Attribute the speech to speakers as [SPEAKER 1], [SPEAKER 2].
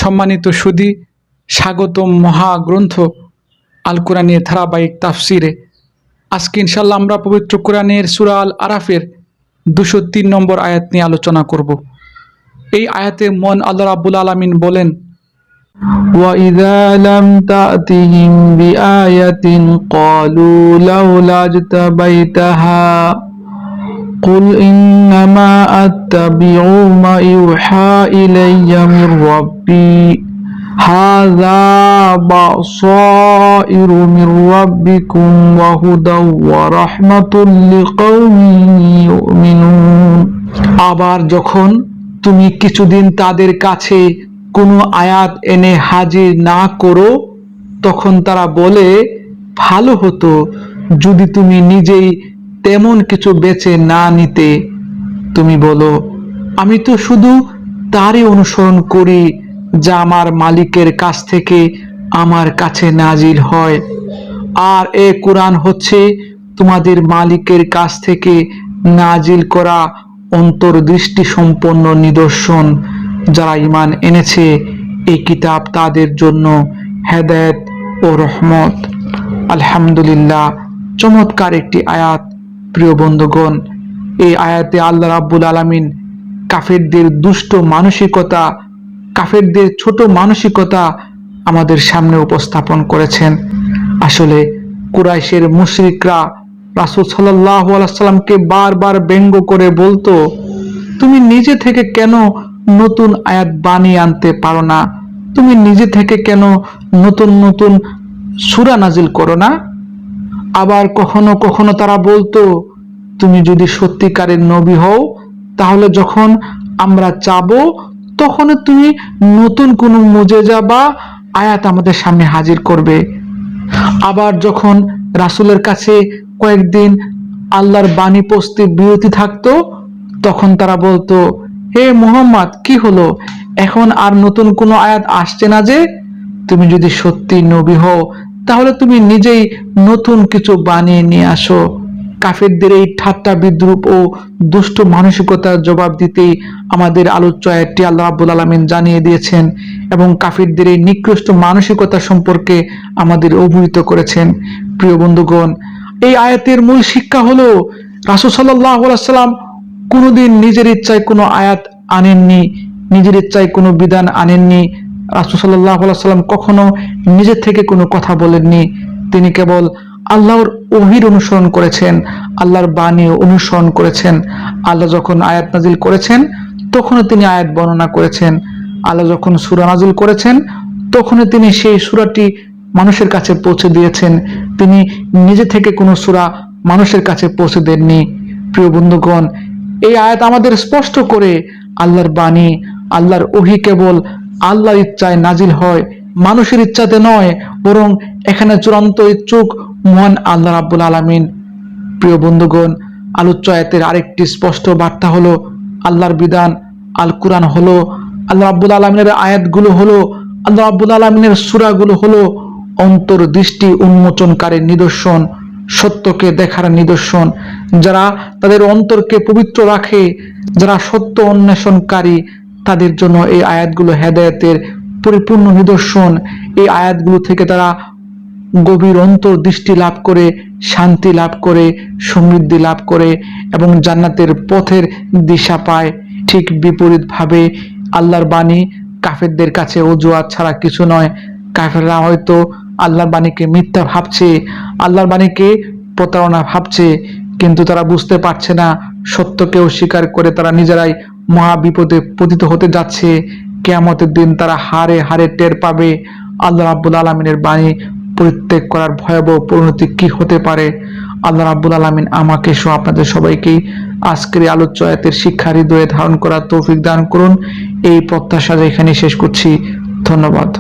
[SPEAKER 1] সম্মানিত সুধী, স্বাগতম মহাগ্রন্থ আল কোরআনের ধারাবাহিক তাফসিরে। আজকে ইনশাল্লাহ আমরা পবিত্র কোরআনের সূরা আল আরাফের 203 নম্বর আয়াত নিয়ে আলোচনা করব। এই আয়াতে মন আল্লাহ রাব্বুল আলামিন বলেন,
[SPEAKER 2] وَإِذَا لَمْ تَأْتِهِمْ بِآيَةٍ قَالُوا لَوْلَا اجْتَبَيْتَهَا قُلْ إِنَّمَا أَتَّبِعُ مَا يُوحَى إِلَيَّ مِنْ رَبِّي هَذَا بَصَائِرُ مِنْ رَبِّكُمْ وَهُدًى وَرَحْمَةٌ لِقَوْمٍ يُؤْمِنُونَ।
[SPEAKER 1] আবার যখন তুমি কিছুদিন তাদের কাছে কোনো আয়াত এনে হাজির না করো, তখন তারা বলে, ভালো হতো যদি তুমি নিজেই তেমন কিছু বেছে না নিতে। তুমি বলো, আমি তো শুধু তারই অনুসরণ করি যা আমার মালিকের কাছ থেকে আমার কাছে নাজিল হয়, আর এ কোরআন হচ্ছে তোমাদের মালিকের কাছ থেকে নাজিল করা অন্তর্দৃষ্টি সম্পন্ন নিদর্শন। যারা ঈমান এনেছে এই কিতাব তাদের জন্য হেদায়েত ও রহমত। আলহামদুলিল্লাহ, চমৎকার একটি আয়াত। প্রিয় বন্ধুগণ, এই আয়াতে আল্লাহ রাব্বুল আলামিন কাফেরদের দুষ্ট মানসিকতা, কাফেরদের ছোট মানসিকতা আমাদের সামনে উপস্থাপন করেছেন। আসলে কুরাইশের মুশরিকরা রাসূল সাল্লাল্লাহু আলাইহি সাল্লামকে বারবার ব্যঙ্গ করে বলতো, তুমি নিজে থেকে কেন নতুন আয়াত বানিয়ে আনতে পারো না? তুমি নিজে থেকে কেন নতুন নতুন সূরা নাজিল করো না? আবার কখনো কখনো তারা বলতো, তুমি যদি সত্যিকারের নবী হও তাহলে যখন আমরা চাবো তখন তুমি নতুন কোনো মুজিজা বা আয়াত আমাদের সামনে হাজির করবে। আবার যখন রাসূলের কাছে কয়েকদিন আল্লাহর বাণী পৌঁছতে বিরতি থাকতো, তখন তারা বলতো, হে মুহাম্মদ, কি হলো, এখন আর নতুন কোনো আয়াত আসছে না যে? তুমি যদি সত্যি নবী হও তাহলে তুমি নিজেই নতুন কিছু বানিয়ে নিয়ে আসো। কাফেরদের এই ঠাট্টা বিদ্রূপ ও দুষ্ট মানসিকতার জবাব দিতেই আমাদের আলোচ্য আয়াতটি আল্লাহ রাব্বুল আলামিন জানিয়ে দিয়েছেন এবং কাফেরদের এই নিকৃষ্ট মানসিকতা সম্পর্কে আমাদের অবহিত করেছেন। প্রিয় বন্ধুগণ, এই আয়াতের মূল শিক্ষা হলো রাসূল সাল্লাল্লাহু আলাইহি সাল্লাম কোনোদিন নিজের ইচ্ছায় কোনো আয়াত আনেননি, নিজের ইচ্ছায় কোনো বিধান আনেননি। রাসূল সাল্লাল্লাহু আলাইহি সাল্লাম কখনো নিজের থেকে কোনো কথা বলেননি। তিনি কেবল আল্লাহর ওহীর অনুসরণ করেছেন, আল্লাহর বাণী অনুসরণ করেছেন। আল্লাহ যখন আয়াত নাজিল করেছেন তখনও তিনি আয়াত বর্ণনা করেছেন। আল্লাহ যখন সূরা নাজিল করেছেন তখনই তিনি সেই সূরাটি মানুষের কাছে পৌঁছে দিয়েছেন। তিনি নিজে থেকে কোনো সূরা মানুষের কাছে পৌঁছে দেননি। প্রিয় বন্ধুগণ, এই আয়াত আমাদের স্পষ্ট করে আল্লাহর বাণী, আল্লাহর ওহী কেবল আল্লাহর ইচ্ছায় নাজিল হয়, মানুষের ইচ্ছাতে নয়, বরং এখানে চূড়ান্ত ইচ্ছুক মহান আল্লাহ রাব্বুল আলামিন। প্রিয় বন্ধুগণ, আলোচ্য আয়াতের আরেকটি স্পষ্ট বার্তা হলো আল্লাহর বিধান আল কোরআন হলো, আল্লাহ রাব্বুল আলামিনের আয়াতগুলো হলো, আল্লাহ রাব্বুল আলামিনের সূরাগুলো হলো অন্তর্দৃষ্টি উন্মোচনকারী নিদর্শন, সত্যকে দেখার নিদর্শন। যারা তাদের অন্তরকে পবিত্র রাখে, যারা সত্য অন্বেষণকারী, তাদের জন্য এই আয়াতগুলো হেদায়েতের পরিপূর্ণ নিদর্শন। এই আয়াতগুলো থেকে তারা গভীর অন্তর্দৃষ্টি লাভ করে, শান্তি লাভ করে, সমৃদ্ধি লাভ করে এবং জান্নাতের পথের দিশা পায়। ঠিক বিপরীতভাবে আল্লাহর বাণী কাফেরদের কাছে অজুহাত ছাড়া কিছু নয়। কাফেররা হয়তো আল্লাহর বাণীকে মিথ্যা ভাবছে, আল্লাহর বাণীকে প্রতারণা ভাবছে, কিন্তু তারা বুঝতে পারছে না সত্যকে অস্বীকার করে তারা নিজেরাই মহা বিপদে পতিত হতে যাচ্ছে। কিয়ামতের দিন তারা হারে হারে টের পাবে আল্লাহ রাব্বুল আলামিনের বাণী পরিত্যাগ করার ভয়াবহ পরিণতি কি হতে পারে। আল্লাহ রাব্বুল আলামিন আমাকে সহ আপনাদের সবাইকে আজকের আলোচ্য আয়াতের শিক্ষা হৃদয়ে ধারণ করার তৌফিক দান করুন। এই প্রত্যাশা এখানে শেষ করছি। ধন্যবাদ।